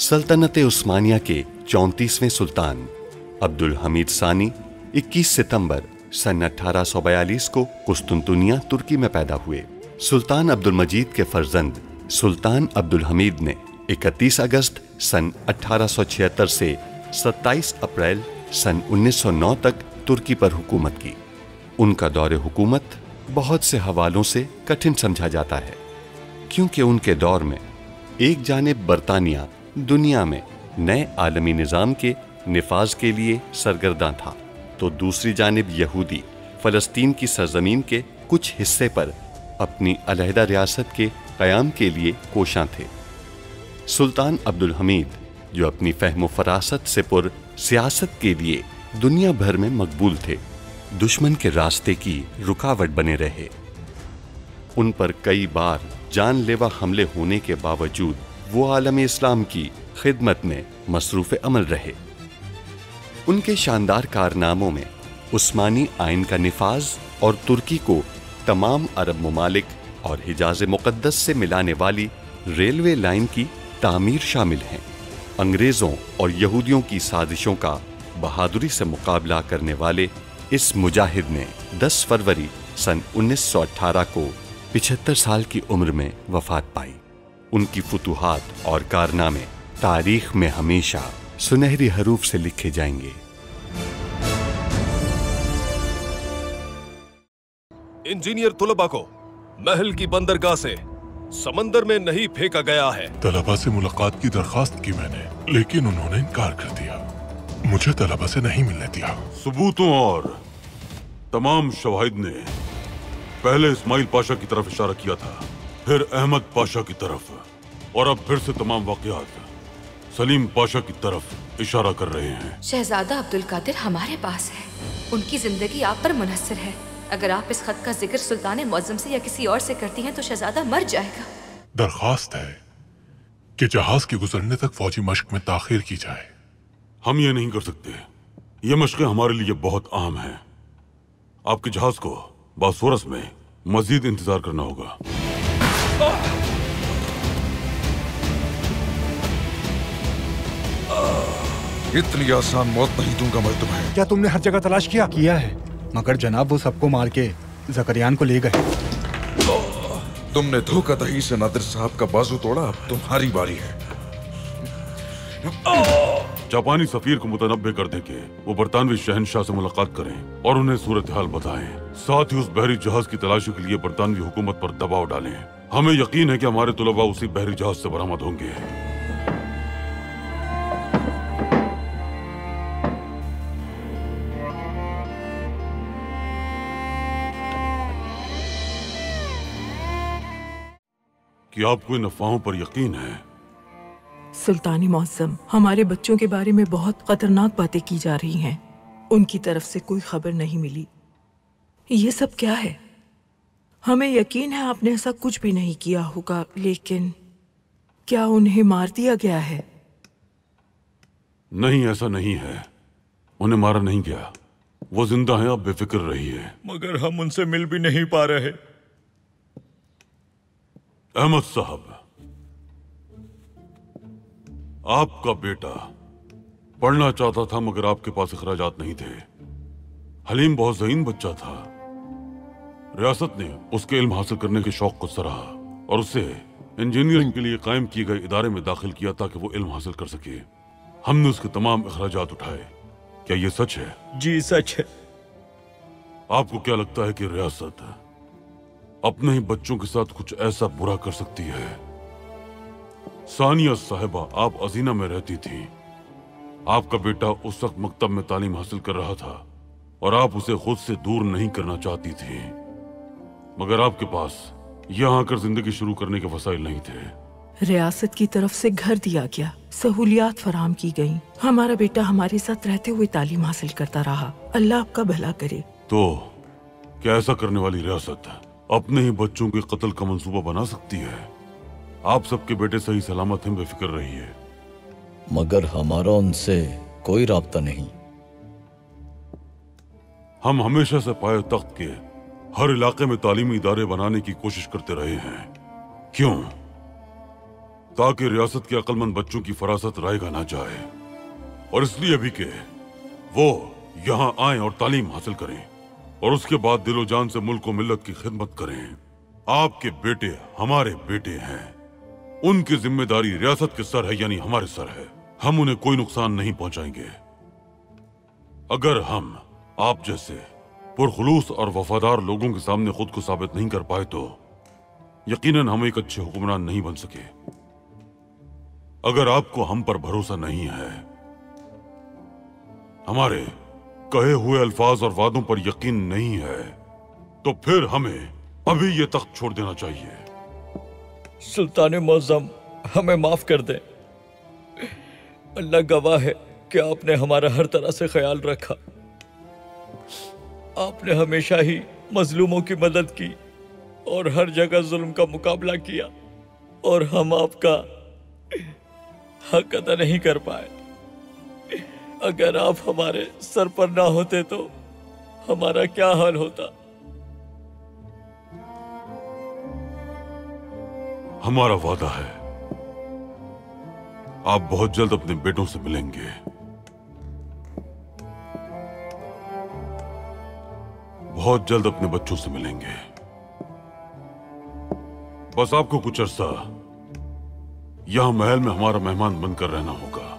सल्तनत उस्मानिया के 34वें सुल्तान अब्दुल हमीद सानी 21 सितंबर सन 1842 को कुस्तुनतुनिया तुर्की में पैदा हुए। सुल्तान अब्दुल मजीद के फर्जंद सुल्तान अब्दुल हमीद ने 31 अगस्त सन 1876 से 27 अप्रैल सन 1909 तक तुर्की पर हुकूमत की। उनका दौरे हुकूमत बहुत से हवालों से कठिन समझा जाता है, क्योंकि उनके दौर में एक जानिब बरतानिया दुनिया में नए आलमी निज़ाम के निफाज के लिए सरगर्दा था, तो दूसरी जानिब यहूदी फ़लस्तीन की सरजमीन के कुछ हिस्से पर अपनी अलहदा रियासत के क़याम के लिए कोशां थे। सुल्तान अब्दुल हमीद, जो अपनी फ़हम फ़रासत से पुर सियासत के लिए दुनिया भर में मकबूल थे, दुश्मन के रास्ते की रुकावट बने रहे। उन पर कई बार जानलेवा हमले होने के बावजूद वो आलम इस्लाम की खिदमत में मसरूफ़ अमल रहे। उनके शानदार कारनामों में उस्मानी आइन का निफाज और तुर्की को तमाम अरब ममालिक और हिजाज मुक़द्दस से मिलाने वाली रेलवे लाइन की तामीर शामिल हैं। अंग्रेज़ों और यहूदियों की साजिशों का बहादुरी से मुकाबला करने वाले इस मुजाहिद ने 10 फरवरी सन 1918 को 75 साल की उम्र में वफात पाई। उनकी फुतूहात और कारनामे तारीख में हमेशा सुनहरी हरूफ से लिखे जाएंगे। इंजीनियर तुलबा को महल की बंदरगाह से समंदर में नहीं फेंका गया है। तलबा से मुलाकात की दरखास्त की मैंने, लेकिन उन्होंने इनकार कर दिया। मुझे तलबा से नहीं मिलने दिया। सबूतों और तमाम शवाहिद ने पहले इस्माइल पाशा की तरफ इशारा किया था, फिर अहमद पाशा की तरफ, और अब फिर से तमाम वाक़यात सलीम पाशा की तरफ इशारा कर रहे हैं। शहजादा अब्दुल कादिर हमारे पास है, उनकी जिंदगी आप पर मुनहसर है। अगर आप इस खत का जिक्र सुल्तान मुअज़्ज़म से या किसी और से करती हैं तो शहजादा मर जाएगा। दरखास्त है कि जहाज के गुजरने तक फौजी मश्क में ताखीर की जाए। हम ये नहीं कर सकते, ये मशक़ें हमारे लिए बहुत अहम हैं। आपके जहाज को बासोरस में मजीद इंतजार करना होगा। इतनी आसान मौत नहीं दूंगा मैं तुम्हें। क्या तुमने हर जगह तलाश किया? किया है, मगर जनाब वो सबको मार के ज़करियान को ले गए। तुमने धोखाधड़ी से नादिर साहब का बाजू तोड़ा, अब तुम्हारी बारी है। जापानी सफीर को मुतनब्बे कर दें कि वो बरतानवी शहनशाह से मुलाकात करें और उन्हें सूरत हाल बताएं। साथ ही उस बहरी जहाज की तलाशी के लिए बरतानवी हुकूमत पर दबाव डालें। हमें यकीन है कि हमारे तुलबा उसी बहरी जहाज से बरामद होंगे। कि आपको इन अफवाहों पर यकीन है? सुल्तानी मुअज़्ज़म, हमारे बच्चों के बारे में बहुत खतरनाक बातें की जा रही हैं। उनकी तरफ से कोई खबर नहीं मिली। ये सब क्या है? हमें यकीन है आपने ऐसा कुछ भी नहीं किया होगा, लेकिन क्या उन्हें मार दिया गया है? नहीं, ऐसा नहीं है। उन्हें मारा नहीं गया, वो जिंदा हैं। आप बेफिक्र रहिए। मगर हम उनसे मिल भी नहीं पा रहे। अहमद साहब, आपका बेटा पढ़ना चाहता था, मगर आपके पास अखराजात नहीं थे। हलीम बहुत ज़हीन बच्चा था। रियासत ने उसके इल्म हासिल करने के शौक को सराहा और उसे इंजीनियरिंग के लिए कायम किए गए इदारे में दाखिल किया ताकि वो इल्म हासिल कर सके। हमने उसके तमाम अखराजात उठाए। क्या ये सच है? जी सच है। आपको क्या लगता है कि रियासत अपने ही बच्चों के साथ कुछ ऐसा बुरा कर सकती है? सानिया साहिबा, आप अजीना में रहती थी। आपका बेटा उस वक्त मकतब में तालीम हासिल कर रहा था और आप उसे खुद से दूर नहीं करना चाहती थी, मगर आपके पास यहाँ आकर जिंदगी शुरू करने के वसाइल नहीं थे। रियासत की तरफ से घर दिया गया, सहूलियात फराम की गईं। हमारा बेटा हमारे साथ रहते हुए तालीम हासिल करता रहा। अल्लाह आपका भला करे। तो क्या ऐसा करने वाली रियासत अपने ही बच्चों के कत्ल का मंसूबा बना सकती है? आप सबके बेटे सही सलामत हैं, बेफिक्र रहिए। मगर हमारा उनसे कोई राब्ता नहीं। हम हमेशा से पाए तख्त के हर इलाके में तालीमी इदारे बनाने की कोशिश करते रहे हैं। क्यों? ताकि रियासत के अक्लमंद बच्चों की फरासत रायगा ना जाए, और इसलिए भी कि वो यहाँ आए और तालीम हासिल करें और उसके बाद दिलो जान से मुल्क व मिल्लत की खिदमत करें। आपके बेटे हमारे बेटे हैं, उनकी जिम्मेदारी रियासत के सर है, यानी हमारे सर है। हम उन्हें कोई नुकसान नहीं पहुंचाएंगे। अगर हम आप जैसे पुरखुलूस और वफादार लोगों के सामने खुद को साबित नहीं कर पाए तो यकीनन हम एक अच्छे हुक्मरान नहीं बन सके। अगर आपको हम पर भरोसा नहीं है, हमारे कहे हुए अल्फाज और वादों पर यकीन नहीं है, तो फिर हमें अभी ये तख्त छोड़ देना चाहिए। सुल्तान मुअज्जम, हमें माफ कर दें। अल्लाह गवाह है कि आपने हमारा हर तरह से ख्याल रखा। आपने हमेशा ही मजलूमों की मदद की और हर जगह जुल्म का मुकाबला किया, और हम आपका हक अदा नहीं कर पाए। अगर आप हमारे सर पर ना होते तो हमारा क्या हाल होता। हमारा वादा है, आप बहुत जल्द अपने बेटों से मिलेंगे। बहुत जल्द अपने बच्चों से मिलेंगे। बस आपको कुछ अरसा यहां महल में हमारा मेहमान बनकर रहना होगा।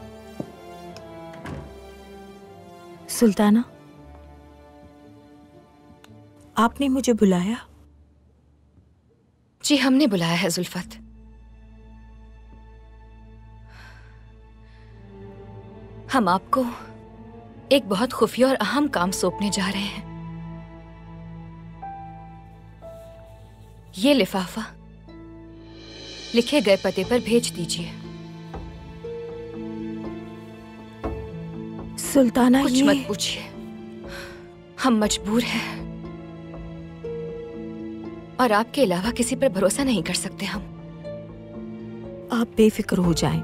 सुल्ताना, आपने मुझे बुलाया? जी, हमने बुलाया है जुल्फत। हम आपको एक बहुत खुफिया और अहम काम सौंपने जा रहे हैं। ये लिफाफा लिखे गए पते पर भेज दीजिए। सुल्ताना, कुछ मत पूछिए, हम मजबूर हैं और आपके अलावा किसी पर भरोसा नहीं कर सकते हम। आप बेफिक्र हो जाएं।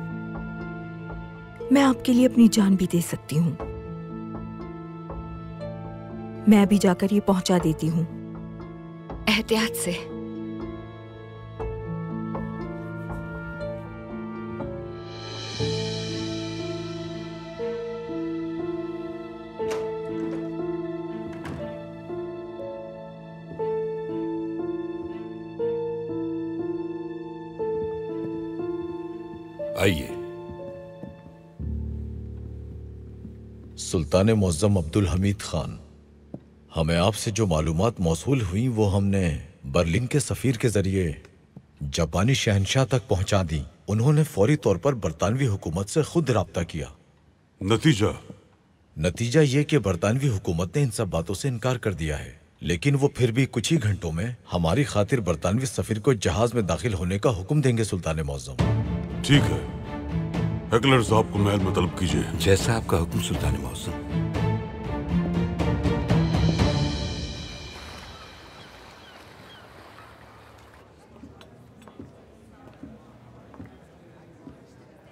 मैं आपके लिए अपनी जान भी दे सकती हूँ। मैं भी जाकर ये पहुंचा देती हूँ। एहतियात से। आइए। सुल्तान मुअज्जम अब्दुल हमीद खान, हमें आपसे जो मालूमात मौसूल हुई वो हमने बर्लिन के सफीर के जरिए जापानी शहंशाह तक पहुंचा दी। उन्होंने फौरी तौर पर बरतानवी हुकूमत से खुद राब्ता किया। नतीजा ये कि बरतानवी हुकूमत ने इन सब बातों से इनकार कर दिया है, लेकिन वो फिर भी कुछ ही घंटों में हमारी खातिर बरतानवी सफीर को जहाज में दाखिल होने का हुक्म देंगे। सुल्तान मुअज्जम। ठीक है, हेकलर साहब को महल में तलब कीजिए। जैसा आपका हुक्म सुल्तान मुअज्जम।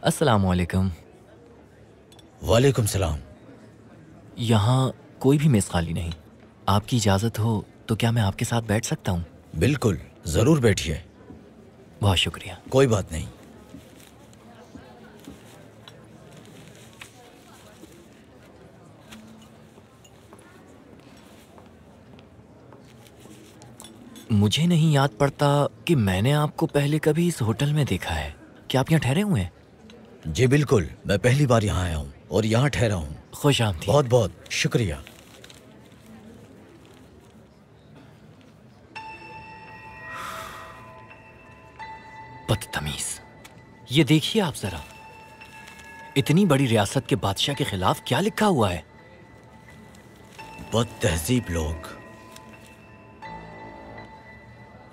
अस्सलामुअलैकुम। वालेकुम सलाम। यहाँ कोई भी मेज़ खाली नहीं। आपकी इजाज़त हो तो क्या मैं आपके साथ बैठ सकता हूँ? बिल्कुल, जरूर बैठिए। बहुत शुक्रिया। कोई बात नहीं। मुझे नहीं याद पड़ता कि मैंने आपको पहले कभी इस होटल में देखा है। क्या आप यहाँ ठहरे हुए हैं? जी बिल्कुल, मैं पहली बार यहाँ आया हूँ और यहाँ ठहरा हूँ। खुश आमदीद। बहुत बहुत शुक्रिया। बदतमीज। ये देखिए आप जरा, इतनी बड़ी रियासत के बादशाह के खिलाफ क्या लिखा हुआ है। बदतहजीब लोग।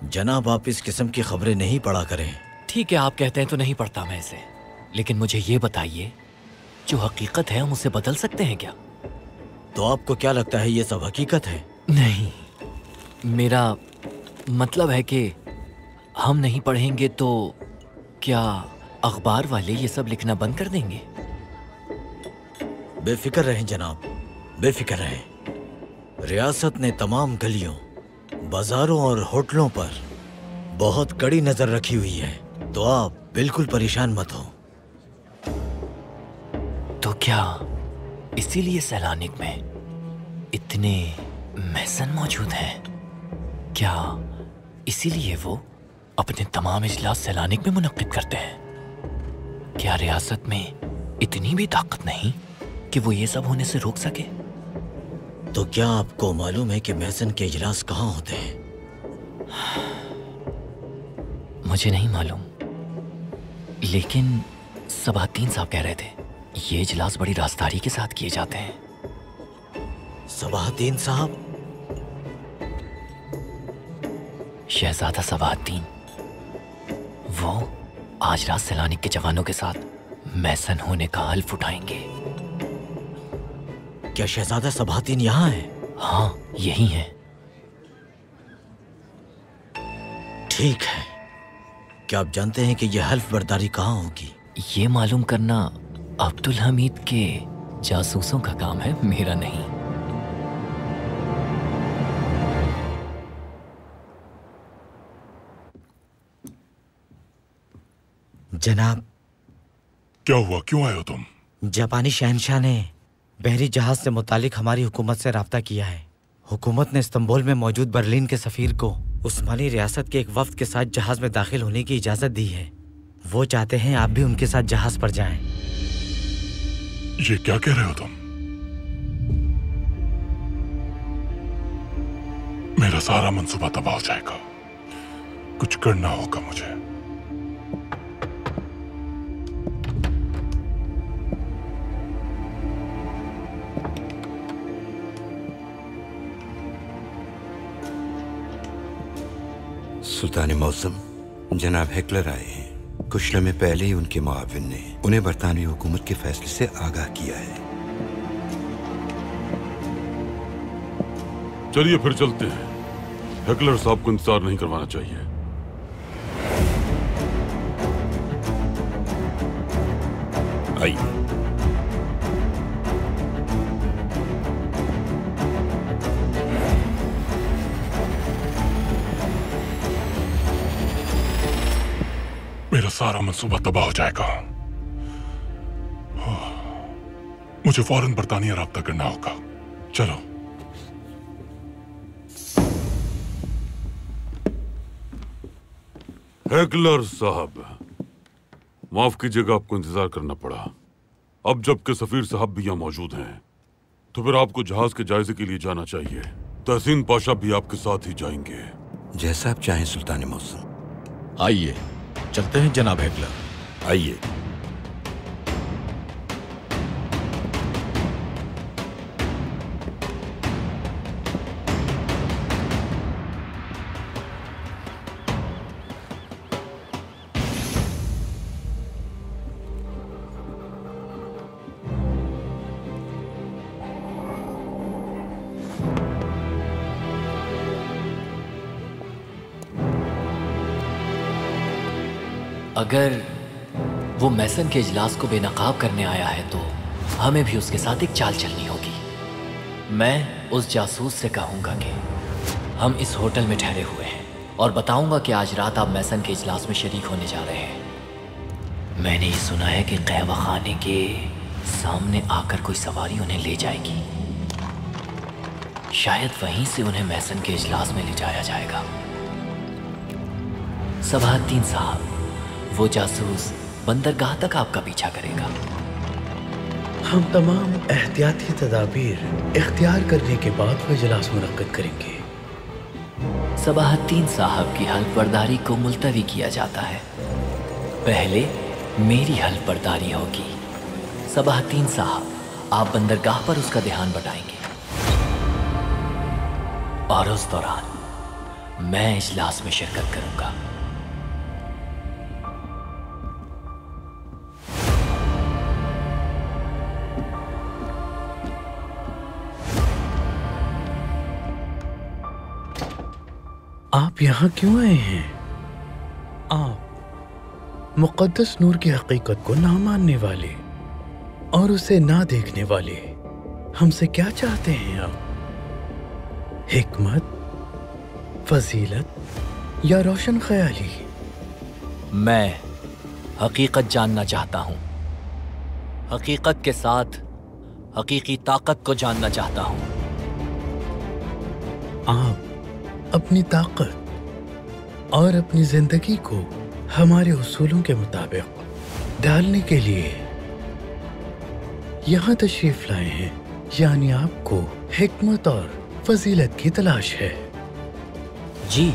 जनाब, आप इस किस्म की खबरें नहीं पढ़ा करें। ठीक है, आप कहते हैं तो नहीं पढ़ता मैं इसे, लेकिन मुझे ये बताइए, जो हकीकत है हम उसे बदल सकते हैं क्या? तो आपको क्या लगता है ये सब हकीकत है? नहीं, मेरा मतलब है कि हम नहीं पढ़ेंगे तो क्या अखबार वाले ये सब लिखना बंद कर देंगे? बेफिक्र रहें जनाब, बेफिक्र रहें। रियासत ने तमाम गलियों, बाजारों और होटलों पर बहुत कड़ी नजर रखी हुई है, तो आप बिल्कुल परेशान मत हो। तो क्या इसीलिए सैलानिक में इतने मेसन मौजूद हैं? क्या इसीलिए वो अपने तमाम इजलास सैलानिक में मुनक्किद करते हैं? क्या रियासत में इतनी भी ताकत नहीं कि वो ये सब होने से रोक सके? तो क्या आपको मालूम है कि मेसन के इजलास कहाँ होते हैं? मुझे नहीं मालूम, लेकिन सबाहतीन साहब कह रहे थे ये इजलास बड़ी राजदारी के साथ किए जाते हैं। सबाहतीन साहब? शहजादा सबाहतीन, वो आज रात सैलानिक के जवानों के साथ मैसन होने का हल्फ उठाएंगे। क्या शहजादा सबाहतीन यहाँ है? हाँ, यही है। ठीक है। क्या आप जानते हैं कि यह हल्फ बर्दारी कहाँ होगी? ये मालूम करना अब्दुल हमीद के जासूसों का काम है, मेरा नहीं। जनाब। क्या हुआ, क्यों आए हो तुम? जापानी शहनशाह ने बहरी जहाज से मुतालिक हमारी हुकूमत से राब्ता किया है। हुकूमत ने इस्तांबुल में मौजूद बर्लिन के सफीर को उस्मानी रियासत के एक वफ्द के साथ जहाज में दाखिल होने की इजाजत दी है। वो चाहते हैं आप भी उनके साथ जहाज पर जाएं। ये क्या कह रहे हो तुम? मेरा सारा मंसूबा तबाह हो जाएगा। कुछ करना होगा मुझे। सुल्तान मौसम, जनाब हेकलर आए हैं। कुछ लम्हे पहले ही उनके मुआविन ने उन्हें बरतानवी हुकूमत के फैसले से आगाह किया है। चलिए फिर चलते हैं। हेकलर साहब को इंतजार नहीं करवाना चाहिए। आइए। मेरा सारा मंसूबा तबाह हो जाएगा। मुझे फौरन बरतानिया राब्ता करना होगा। चलो। हेकलर साहब, माफ कीजिएगा आपको इंतजार करना पड़ा। अब जबकि सफीर साहब भी यहाँ मौजूद हैं, तो फिर आपको जहाज के जायजे के लिए जाना चाहिए। तहसीन पाशा भी आपके साथ ही जाएंगे। जैसा आप चाहें सुल्तान मौसम। आइए चलते हैं जनाब हेकलर। आइए। अगर वो मैसन के इजलास को बेनकाब करने आया है तो हमें भी उसके साथ एक चाल चलनी होगी। मैं उस जासूस से कहूँगा कि हम इस होटल में ठहरे हुए हैं और बताऊँगा कि आज रात आप मैसन के इजलास में शरीक होने जा रहे हैं। मैंने ये सुना है कि कहवा खाने के सामने आकर कोई सवारी उन्हें ले जाएगी। शायद वहीं से उन्हें मैसन के इजलास में ले जाया जाएगा। सबाहतीन साहब, वो जासूस बंदरगाह तक आपका पीछा करेगा। हम तमाम एहतियाती तदाबीर इख्तियार करने के बाद वो इजलास मुनक्किद करेंगे। सबाहतीन साहब की हल्फ बर्दारी को मुलतवी किया जाता है। पहले मेरी हल्फ बर्दारी होगी। सबाहतीन साहब, आप बंदरगाह पर उसका ध्यान बटाएंगे और उस दौरान मैं इजलास में शिरकत करूंगा। आप यहाँ क्यों आए हैं? आप मुक़द्दस नूर की हकीकत को ना मानने वाले और उसे ना देखने वाले हमसे क्या चाहते हैं आप? हिकमत, फजीलत या रोशन ख्याली? मैं हकीकत जानना चाहता हूँ। हकीकत के साथ हकीकी ताकत को जानना चाहता हूँ। आप अपनी ताकत और अपनी जिंदगी को हमारे उसूलों के मुताबिक ढालने के लिए यहाँ तशरीफ लाए हैं, यानी आपको हिकमत और फजीलत की तलाश है। जी,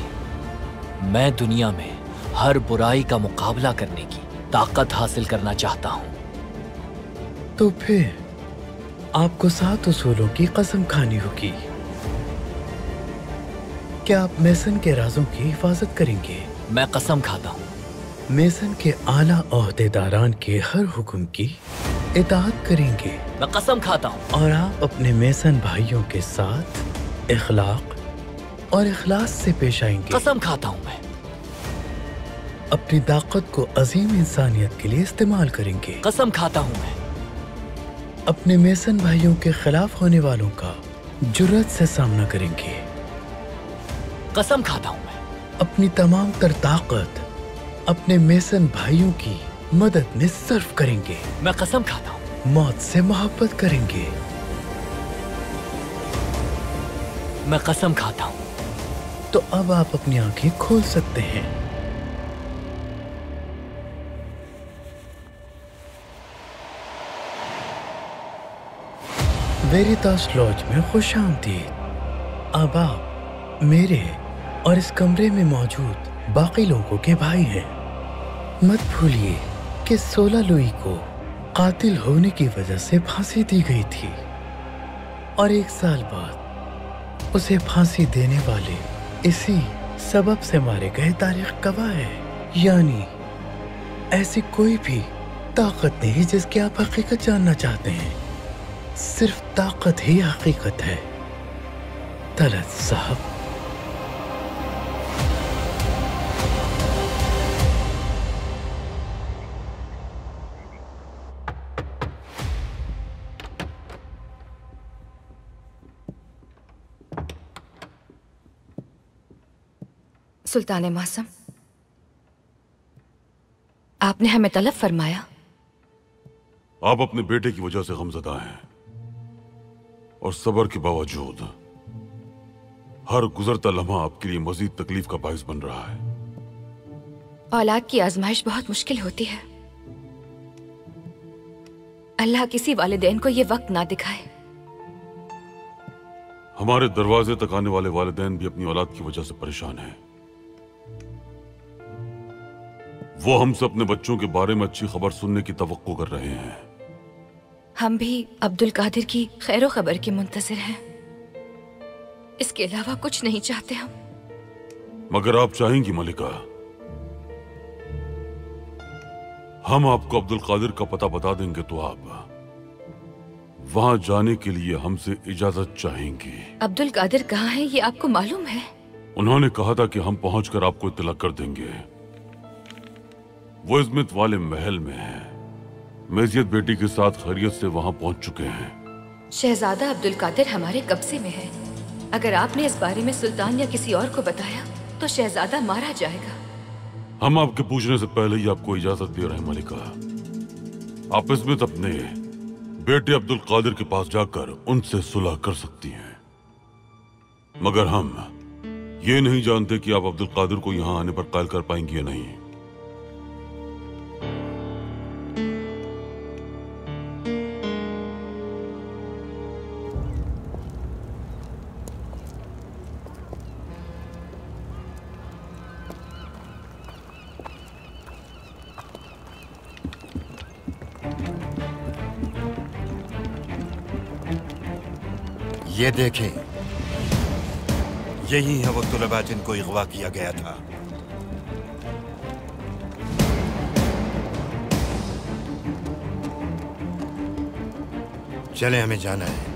मैं दुनिया में हर बुराई का मुकाबला करने की ताकत हासिल करना चाहता हूँ। तो फिर आपको 7 उसूलों की कसम खानी होगी। क्या आप मेसन के राजों की हिफाजत करेंगे? मैं कसम खाता हूँ। मेसन के आला ओहदेदारान के हर हुक्म की इताअत करेंगे? मैं कसम खाता हूँ। और आप अपने मेसन भाइयों के साथ इखलाक और इखलास से पेश आएंगे? कसम खाता हूँ मैं। अपनी ताकत को अजीम इंसानियत के लिए इस्तेमाल करेंगे? कसम खाता हूँ मैं। अपने मेसन भाइयों के खिलाफ होने वालों का जुर्रत से सामना करेंगे? कसम खाता हूँ मैं। अपनी तमाम तर ताकत अपने मेसन भाइयों की मदद में सर्फ करेंगे? मैं कसम खाता हूँ। मौत से मोहब्बत करेंगे? मैं कसम खाता हूँ। तो अब आप अपनी आंखें खोल सकते हैं। वेरितास लॉज में खुशामदीद। अब आप मेरे और इस कमरे में मौजूद बाकी लोगों के भाई हैं। मत भूलिए कि 16 लुई को कातिल होने की वजह से फांसी दी गई थी और 1 साल बाद उसे फांसी देने वाले इसी सबब से मारे गए तारीख गवाह है। यानी ऐसी कोई भी ताकत नहीं जिसकी आप हकीकत जानना चाहते हैं। सिर्फ ताकत ही हकीकत है। तलत साहब, सुल्तान मौसम, आपने हमें तलब फरमाया। आप अपने बेटे की वजह से गमज़दा हैं और सब्र के बावजूद हर गुजरता लम्हा आपके लिए मजीद तकलीफ का बाइस बन रहा है। औलाद की आजमाइश बहुत मुश्किल होती है। अल्लाह किसी वालिदैन को ये वक्त ना दिखाए। हमारे दरवाजे तक आने वाले वालिदैन भी अपनी औलाद की वजह से परेशान हैं। वो हमसे अपने बच्चों के बारे में अच्छी खबर सुनने की तवक्को कर रहे हैं। हम भी अब्दुल कादिर की खैरो खबर के मुंतज़िर हैं। इसके अलावा कुछ नहीं चाहते हम। मगर आप चाहेंगी मलिका, हम आपको अब्दुल कादिर का पता बता देंगे तो आप वहां जाने के लिए हमसे इजाजत चाहेंगी। अब्दुल कादिर कहाँ है ये आपको मालूम है? उन्होंने कहा था कि हम पहुंचकर आपको इत्तला कर देंगे। वो इज़्मित वाले महल में है। मेजियत बेटी के साथ खैरियत से वहां पहुंच चुके हैं। शहजादा अब्दुल कादिर हमारे कब्जे में है। अगर आपने इस बारे में सुल्तान या किसी और को बताया तो शहजादा मारा जाएगा। हम आपके पूछने से पहले ही आपको इजाजत दे रहे हैं मलिका। आप इज़्मित अपने बेटे अब्दुल कादिर के पास जाकर उनसे सुलह कर सकती हैं। मगर हम ये नहीं जानते कि आप अब्दुल कादिर को यहां आने पर कायल कर पाएंगी या नहीं। ये देखें, यही है वो तुलबा जिनको अगवा किया गया था। चले, हमें जाना है।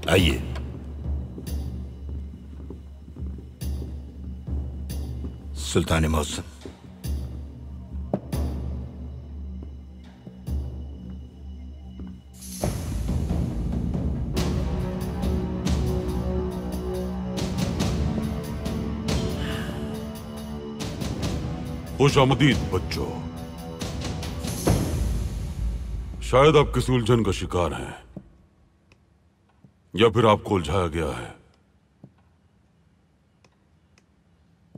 आइए। सुल्तान मौसम, खुशामदीद बच्चों। शायद आप किसी उलझन का शिकार हैं या फिर आपको उलझाया गया है।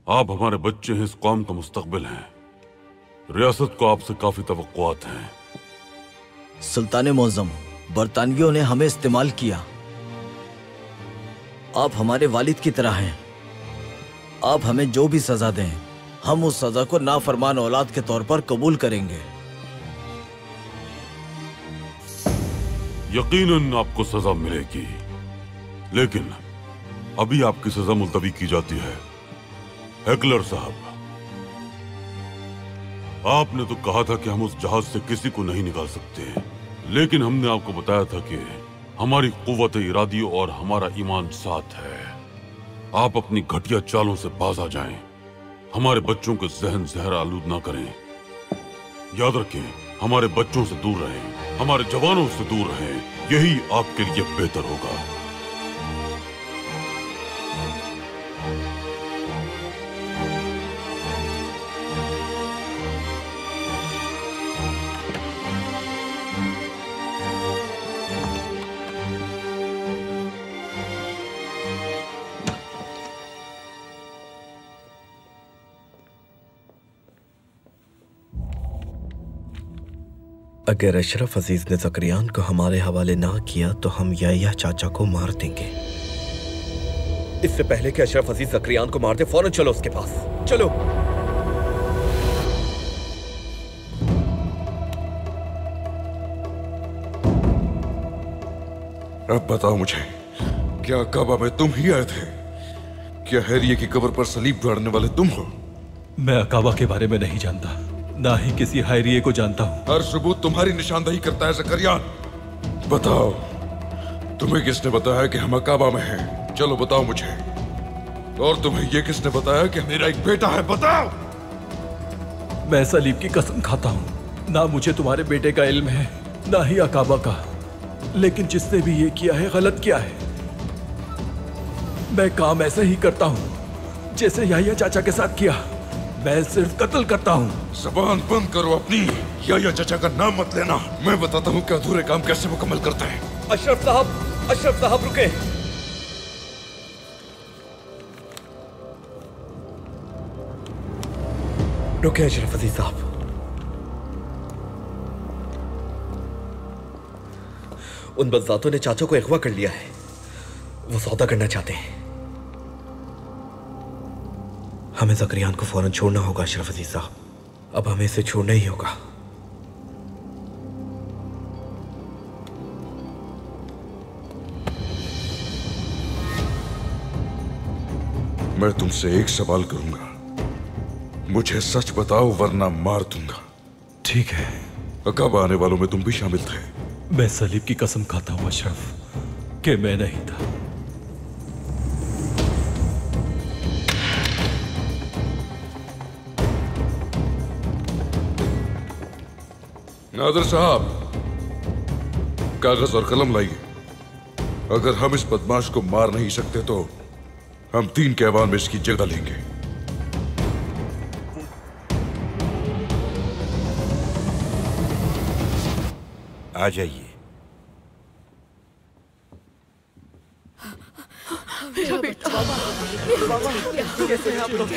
आप हमारे बच्चे हैं, इस कौम का मुस्तकबिल हैं। रियासत को आपसे काफी तवक्कुआत हैं। सुल्तान मौज़म, बरतानवियों ने हमें इस्तेमाल किया। आप हमारे वालिद की तरह हैं। आप हमें जो भी सजा दें, हम उस सजा को नाफरमान औलाद के तौर पर कबूल करेंगे। यकीनन आपको सजा मिलेगी, लेकिन अभी आपकी सजा मुलतवी की जाती है। हेकलर साहब, आपने तो कहा था कि हम उस जहाज से किसी को नहीं निकाल सकते, लेकिन हमने आपको बताया था कि हमारी कुव्वत इरादी और हमारा ईमान साथ है। आप अपनी घटिया चालों से बाज आ जाएं, हमारे बच्चों के जहन जहर आलूद ना करें। याद रखें, हमारे बच्चों से दूर रहें, हमारे जवानों से दूर रहें, यही आपके लिए बेहतर होगा। अगर अशरफ अजीज ने ज़करियान को हमारे हवाले ना किया तो हम याह्या चाचा को मार देंगे। इससे पहले कि अशरफ अजीज ज़करियान को मार दे, फौरन चलो उसके पास। चलो। अब बताओ मुझे, क्या काबा में तुम ही आए थे? क्या हैरिये की कब्र पर सलीब गाड़ने वाले तुम हो? मैं अकाबा के बारे में नहीं जानता, ना ही किसी हायरिये को जानता हूँ। हर सबूत तुम्हारी निशानदही करता है ज़करियान। बताओ, तुम्हें किसने बताया कि हम अकाबा में हैं? चलो बताओ मुझे। और तुम्हें ये किसने बताया कि मेरा एक बेटा है? बताओ। मैं सलीब की कसम खाता हूँ, ना मुझे तुम्हारे बेटे का इल्म है, ना ही अकाबा का। लेकिन जिसने भी ये किया है, गलत किया है। मैं काम ऐसे ही करता हूँ जैसे याह्या चाचा के साथ किया। मैं सिर्फ कत्ल करता हूँ। ज़बान बंद करो अपनी। याह्या चाचा का नाम मत लेना। मैं बताता हूँ कि अधूरे काम कैसे मुकम्मल करते हैं। अशरफ साहब रुके। रुके अशरफ अजीज साहब। उन बज़ातों ने चाचा को अगवा कर लिया है। वो सौदा करना चाहते हैं। हमें ज़करियान को फौरन छोड़ना होगा अशरफ अजीज साहब। अब हमें इसे छोड़ना ही होगा। मैं तुमसे एक सवाल करूंगा, मुझे सच बताओ वरना मार दूंगा। ठीक है। अकाबा आने वालों में तुम भी शामिल थे? मैं सलीब की कसम खाता हूँ अशरफ कि मैं नहीं था। नादिर साहब, कागज और कलम लाइए। अगर हम इस बदमाश को मार नहीं सकते तो हम 3 के ऐवान में इसकी जगह लेंगे। आ जाइए। मेरा बेटा बाबा, बाबा कैसे हैं आप लोग?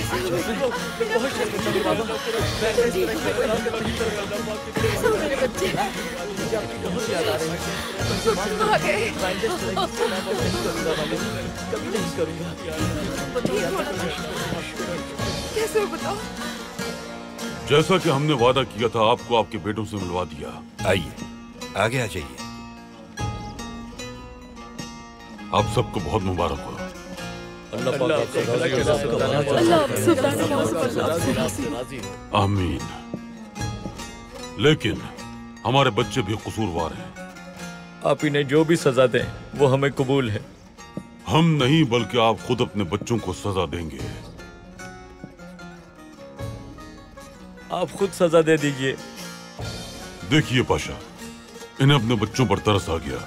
बहुत शर्मिंदा बाबा। मेरे बच्चे बहुत याद आ रहे हैं। आ गए। कभी नहीं करूँगा। कैसे हो बताओ? जैसा कि हमने वादा किया था, आपको आपके बेटों से मिलवा दिया। आइए, आगे आ जाइए। आप सबको बहुत मुबारक हो। आमीन। लेकिन हमारे बच्चे भी कसूरवार हैं। आप इन्हें जो भी सजा दें वो हमें कबूल है। हम नहीं बल्कि आप खुद अपने बच्चों को सजा देंगे। आप खुद सजा दे दीजिए। देखिए पाशा, इन्हें अपने बच्चों पर तरस आ गया।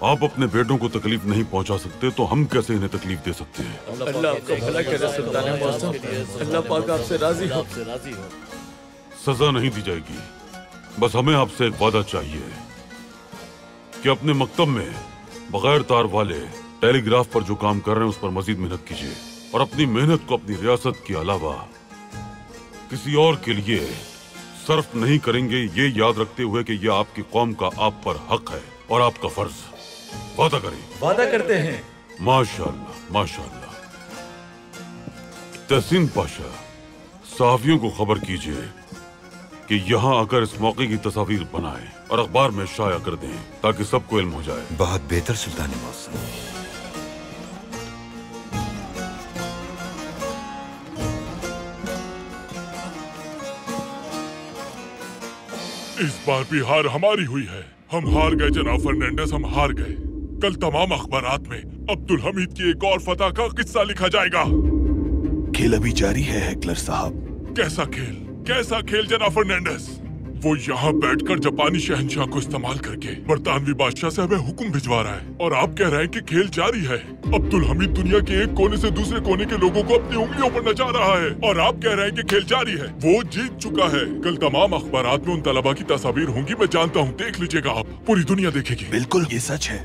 आप अपने बेटों को तकलीफ नहीं पहुंचा सकते तो हम कैसे इन्हें तकलीफ दे सकते हैं? अल्लाह आपका भला करे सुल्तान मौसम। अल्लाह पाक आपसे राजी हो। सजा नहीं दी जाएगी, बस हमें आपसे एक वादा चाहिए कि अपने मकतब में बगैर तार वाले टेलीग्राफ पर जो काम कर रहे हैं उस पर मजीद मेहनत कीजिए और अपनी मेहनत को अपनी रियासत के अलावा किसी और के लिए सर्फ नहीं करेंगे, ये याद रखते हुए कि यह आपकी कौम का आप पर हक है और आपका फर्ज। वादा करें। वादा करते हैं। माशाअल्लाह, माशाअल्लाह। तहसीन पाशा, सहाफियों को खबर कीजिए कि यहाँ आकर इस मौके की तस्वीर बनाएं और अखबार में शाया कर दें ताकि सबको इल्म हो जाए। बहुत बेहतर सुल्तान मौसम। इस बार भी हार हमारी हुई है। हम हार गए जनाब फर्नांडिस, हम हार गए। कल तमाम अखबारात में अब्दुल हमीद की एक और फतह का किस्सा लिखा जाएगा। खेल अभी जारी है हेकलर साहब। कैसा खेल? कैसा खेल जनाब फर्नांडिस? वो यहाँ बैठकर जापानी शहंशाह को इस्तेमाल करके बरतानवी बादशाह से हमें हुक्म भिजवा रहा है और आप कह रहे हैं कि खेल जारी है। अब्दुल हमीद दुनिया के एक कोने से दूसरे कोने के लोगों को अपनी उंगलियों पर नचा रहा है और आप कह रहे हैं कि खेल जारी है। वो जीत चुका है। कल तमाम अखबारात में उन तलबा की तस्वीर होंगी, मैं जानता हूँ, देख लीजिएगा आप, पूरी दुनिया देखेगी। बिल्कुल ये सच है,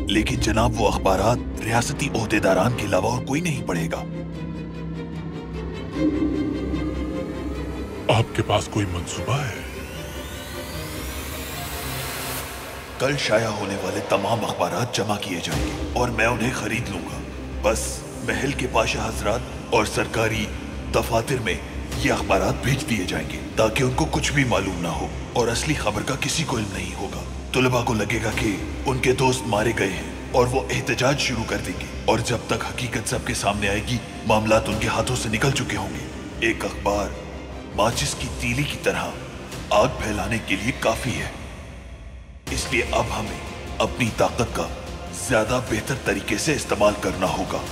लेकिन जनाब वो अखबारात रियासती ओहदेदारान के अलावा और कोई नहीं पढ़ेगा। आपके पास कोई मंसूबा है? कल शाया होने वाले तमाम अखबारात जमा किए जाएंगे और मैं उन्हें खरीद लूंगा। बस महल के पाशा हजरात और सरकारी दफातर में ये अखबारात भेज दिए जाएंगे ताकि उनको कुछ भी मालूम ना हो और असली खबर का किसी को इल्म नहीं होगा। तुलबा को लगेगा कि उनके दोस्त मारे गए हैं और वो एहतजाज शुरू कर देंगे और जब तक हकीकत सबके सामने आएगी मामलात उनके हाथों से निकल चुके होंगे। एक अखबार माचिस की तीली की तरह आग फैलाने के लिए काफी है, इसलिए अब हमें अपनी ताकत का ज्यादा बेहतर तरीके से इस्तेमाल करना होगा।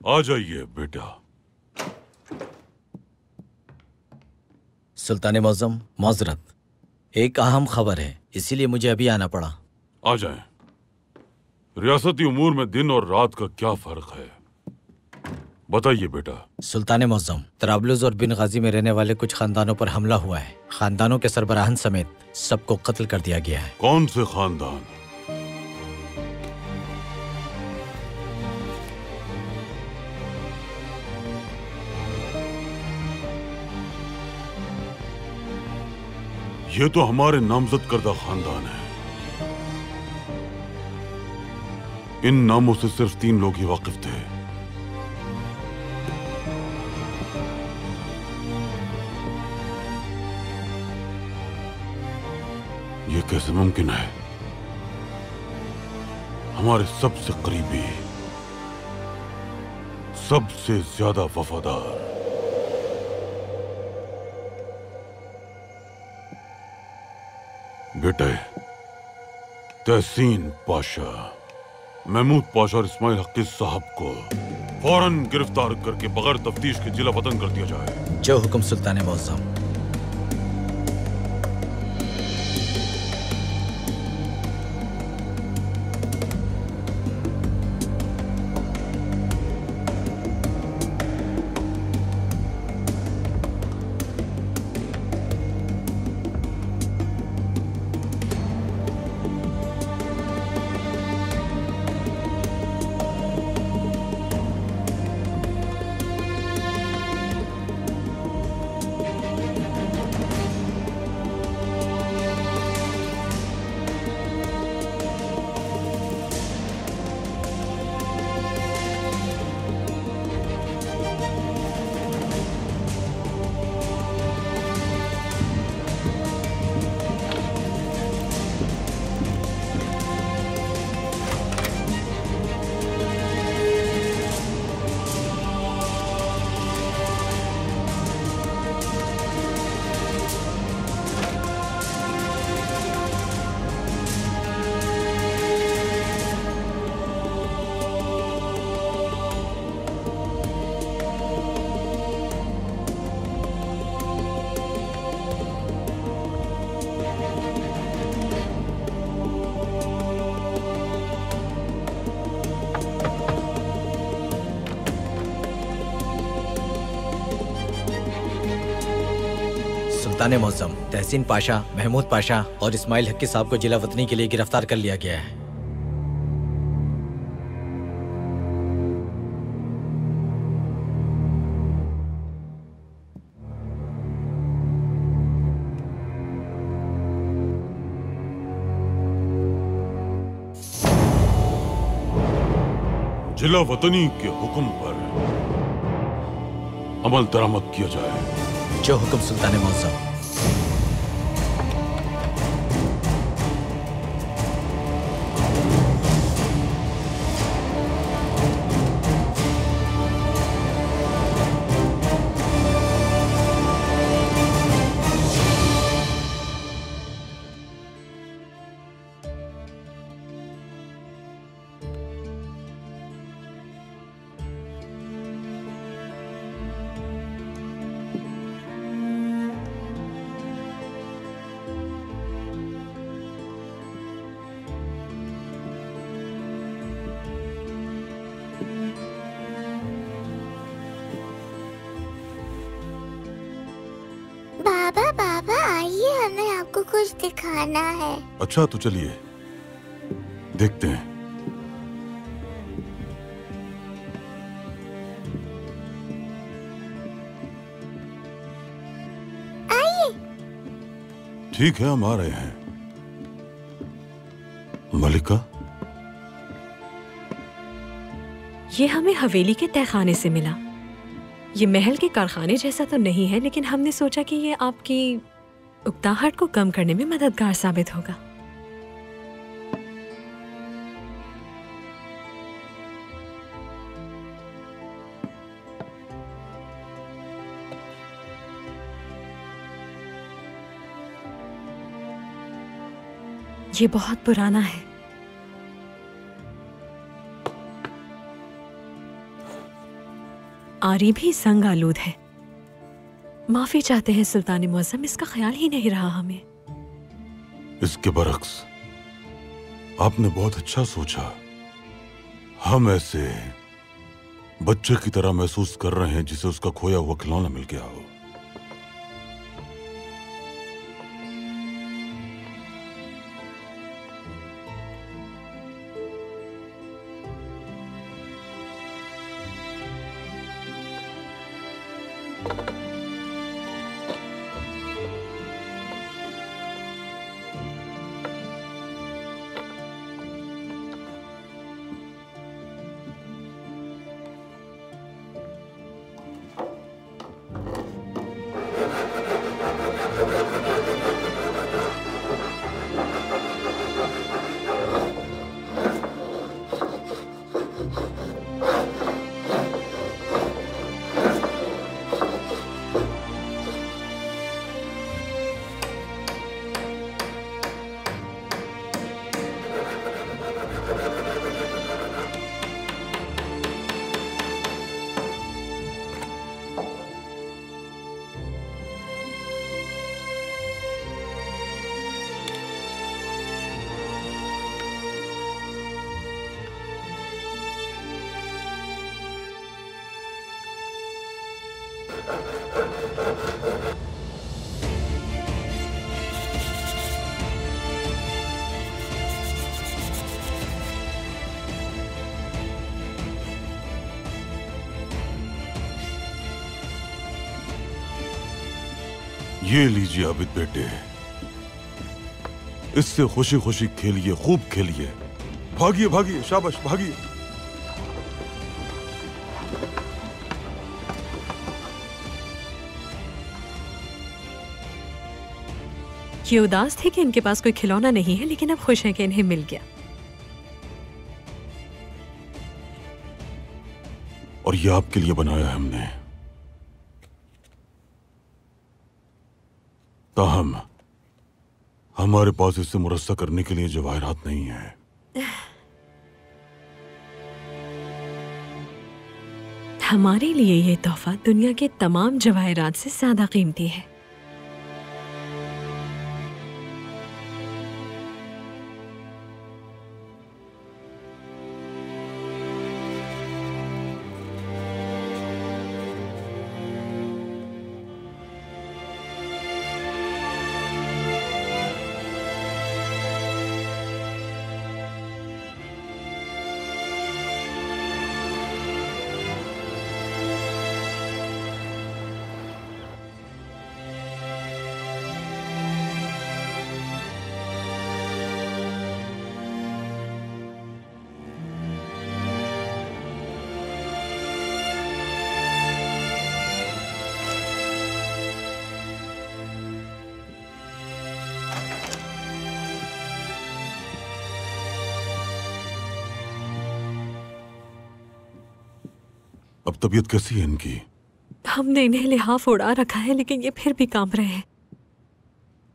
आ जाइए बेटा। सुल्तान मौज़म, माजरत, एक अहम खबर है, इसीलिए मुझे अभी आना पड़ा। आ जाएं। रियासती उमूर में दिन और रात का क्या फर्क है, बताइए बेटा। सुल्तान मौज़म, तराबलुज और बिन गाजी में रहने वाले कुछ खानदानों पर हमला हुआ है। खानदानों के सरबराहन समेत सबको कत्ल कर दिया गया है। कौन से खानदान? ये तो हमारे नामजद करदा खानदान है। इन नामों से सिर्फ 3 लोग ही वाकिफ थे। ये कैसे मुमकिन है? हमारे सबसे करीबी, सबसे ज्यादा वफादार बेटे तहसीन पाशा, महमूद पाशा और इस्माइल हकीज साहब को फौरन गिरफ्तार करके बगैर तफ्तीश के जिला वतन कर दिया जाए। जो हुक्म सुल्तान मौज़म। सुल्तान मौसम, तहसीन पाशा, महमूद पाशा और इस्माइल हक्की साहब को जिला वतनी के लिए गिरफ्तार कर लिया गया है। जिला वतनी के हुक्म पर अमल दरामद किया जाए। जो हुक्म सुल्तान मौसम। बाबा आइए, हमें आपको कुछ दिखाना है। अच्छा तो चलिए देखते हैं। आइए। ठीक है, हम आ रहे हैं। मलिका, ये हमें हवेली के तहखाने से मिला। ये महल के कारखाने जैसा तो नहीं है, लेकिन हमने सोचा कि ये आपकी उकताहट को कम करने में मददगार साबित होगा। ये बहुत पुराना है। आरी भी संग आलूद है। माफी चाहते हैं सुल्तान मौसम, इसका ख्याल ही नहीं रहा हमें। इसके बरक्स आपने बहुत अच्छा सोचा। हम ऐसे बच्चे की तरह महसूस कर रहे हैं जिसे उसका खोया हुआ खिलौना मिल गया हो। ये लीजिए आबिद बेटे, इससे खुशी खुशी खेलिए, खूब खेलिए। भागिए भागिए, शाबाश भागिए। ये उदास थे कि इनके पास कोई खिलौना नहीं है, लेकिन अब खुश हैं कि इन्हें मिल गया। और ये आपके लिए बनाया है हमने। ताहम हमारे पास इसे मुरस्सा करने के लिए जवाहरात नहीं है। हमारे लिए ये तोहफा दुनिया के तमाम जवाहरात से ज्यादा कीमती है। अब तबीयत कैसी है इनकी? हमने इन्हें लिहाफ उड़ा रखा है लेकिन ये फिर भी कांप रहे हैं,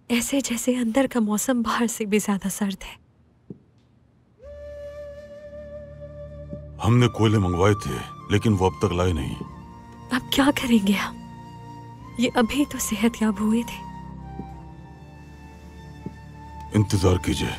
ऐसे जैसे अंदर का मौसम बाहर से भी ज्यादा सर्द है। हमने कोयले मंगवाए थे लेकिन वो अब तक लाए नहीं। अब क्या करेंगे हम? ये अभी तो सेहतयाब हुए थे। इंतजार कीजिए।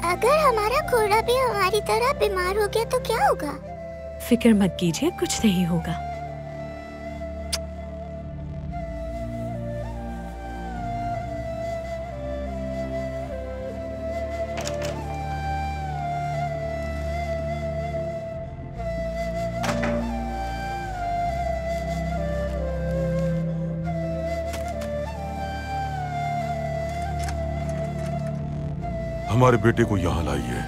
अगर हमारा घोड़ा भी हमारी तरह बीमार हो गया तो क्या होगा? फिक्र मत कीजिए, कुछ नहीं होगा। हमारे बेटे को यहाँ लाइए।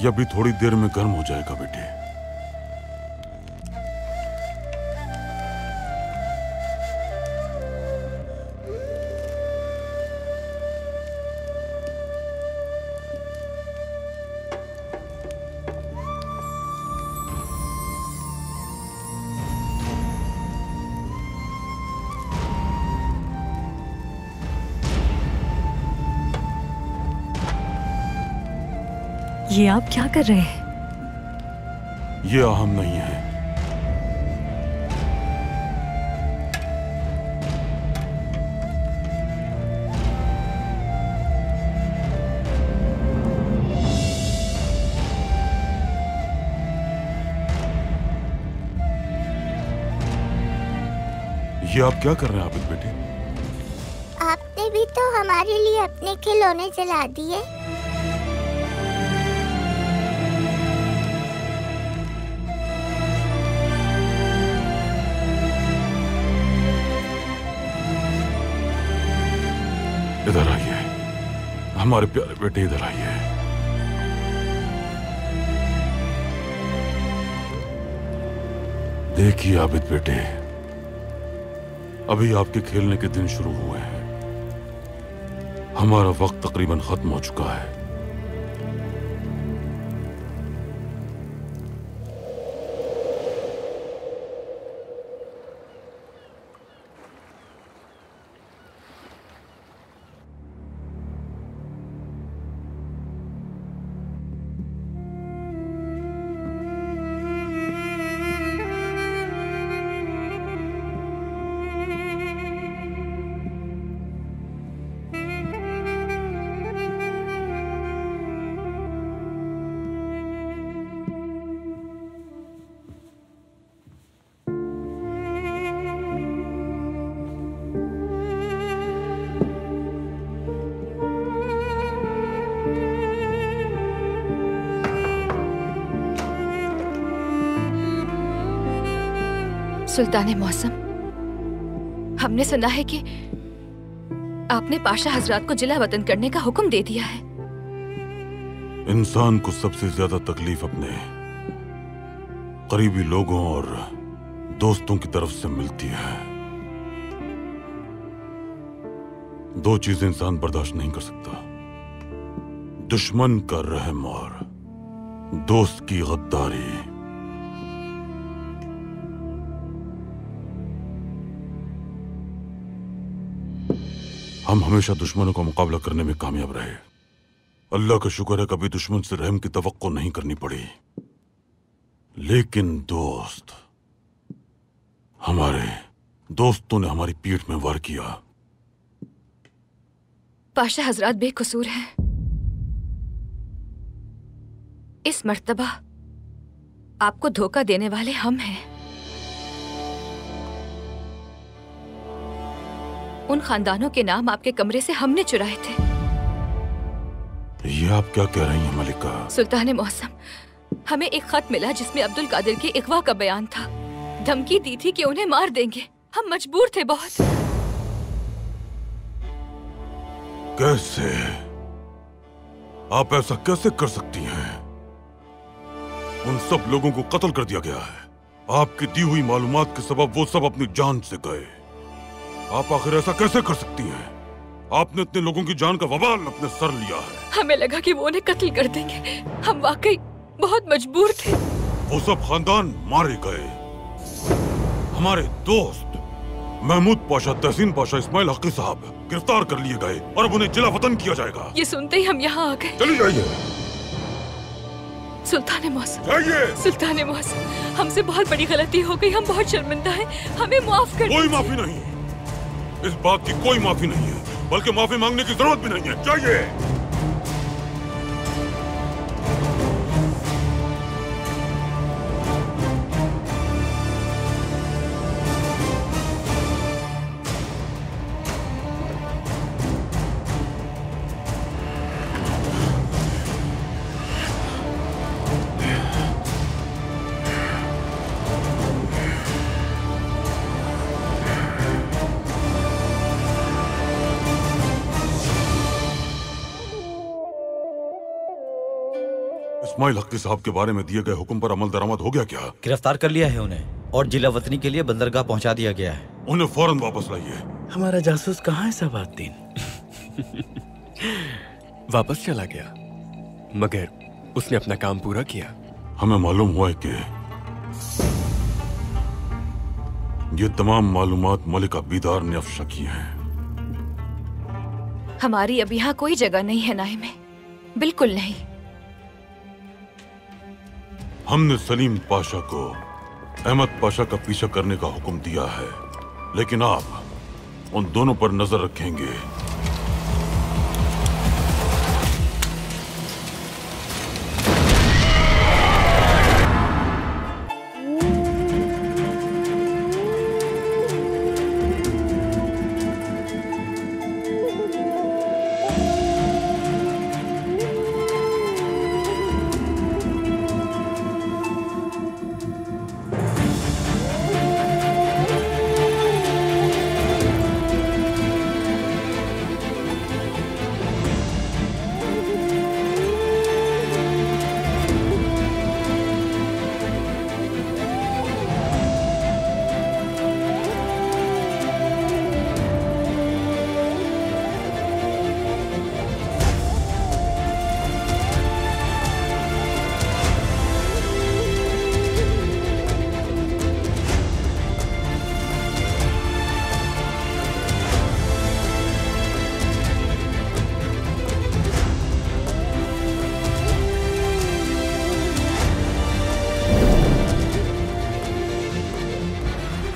यह भी थोड़ी देर में गर्म हो जाएगा बेटे। ये आप क्या कर रहे हैं? ये अहम नहीं है। ये आप क्या कर रहे हैं आबिद बेटे? आपने भी तो हमारे लिए अपने खिलौने जला दिए। इधर आइए, हमारे प्यारे बेटे, इधर आइए। देखिए आबिद बेटे, अभी आपके खेलने के दिन शुरू हुए हैं। हमारा वक्त तकरीबन खत्म हो चुका है। सुल्तान मौसम, हमने सुना है कि आपने पाशा हजरात को जिला वतन करने का हुक्म दे दिया है। इंसान को सबसे ज्यादा तकलीफ अपने करीबी लोगों और दोस्तों की तरफ से मिलती है। दो चीजें इंसान बर्दाश्त नहीं कर सकता: दुश्मन का रहम और दोस्त की गद्दारी। हम हमेशा दुश्मनों का मुकाबला करने में कामयाब रहे। अल्लाह का शुक्र है कभी दुश्मन से रहम की तवक्को नहीं करनी पड़ी। लेकिन हमारे दोस्तों ने हमारी पीठ में वार किया। पाशा हजरात बेकसूर हैं। इस मर्तबा आपको धोखा देने वाले हम हैं। उन खानदानों के नाम आपके कमरे से हमने चुराए थे। ये आप क्या कह रही हैं मलिका? सुल्तान मौसम, हमें एक खत मिला जिसमें अब्दुल कादिर के इगवा का बयान था। धमकी दी थी कि उन्हें मार देंगे। हम मजबूर थे बहुत। कैसे? आप ऐसा कैसे कर सकती हैं? उन सब लोगों को कत्ल कर दिया गया है। आपकी दी हुई मालूमात के सबब वो सब अपनी जान से गए। आप आखिर ऐसा कैसे कर सकती हैं? आपने इतने लोगों की जान का वबाल अपने सर लिया है। हमें लगा कि वो उन्हें कत्ल कर देंगे। हम वाकई बहुत मजबूर थे। वो सब खानदान मारे गए। हमारे दोस्त महमूद पाशा, तहसीन पाशा, इस्माइल हकी साहब गिरफ्तार कर लिए गए और अब उन्हें जिला वतन किया जाएगा। ये सुनते ही हम यहाँ आ गए। चली जाइए। सुल्तान मौसम, जाइए। सुल्तान मौसम, हमसे बहुत बड़ी गलती हो गई। हम बहुत शर्मिंदा हैं। हमें माफ कर। कोई माफी नहीं। इस बात की कोई माफी नहीं है, बल्कि माफी मांगने की जरूरत भी नहीं है। जाइए। इस्माइल हकी साहब के बारे में दिए गए हुक्म पर अमल दरामद हो गया क्या? गिरफ्तार कर लिया है उन्हें और जिला वतनी के लिए बंदरगाह पहुंचा दिया गया है। उन्हें फौरन वापस लाइए। हमारा जासूस कहाँ है सबाद्दीन? वापस चला गया, मगर उसने अपना काम पूरा किया। हमें मालूम हुआ है कि ये तमाम मालूमात मलिका बीदार ने अफशा की हैं। हमारी अब यहाँ कोई जगह नहीं है नाई में, बिल्कुल नहीं। हमने सलीम पाशा को अहमद पाशा का पीछा करने का हुक्म दिया है, लेकिन आप उन दोनों पर नजर रखेंगे।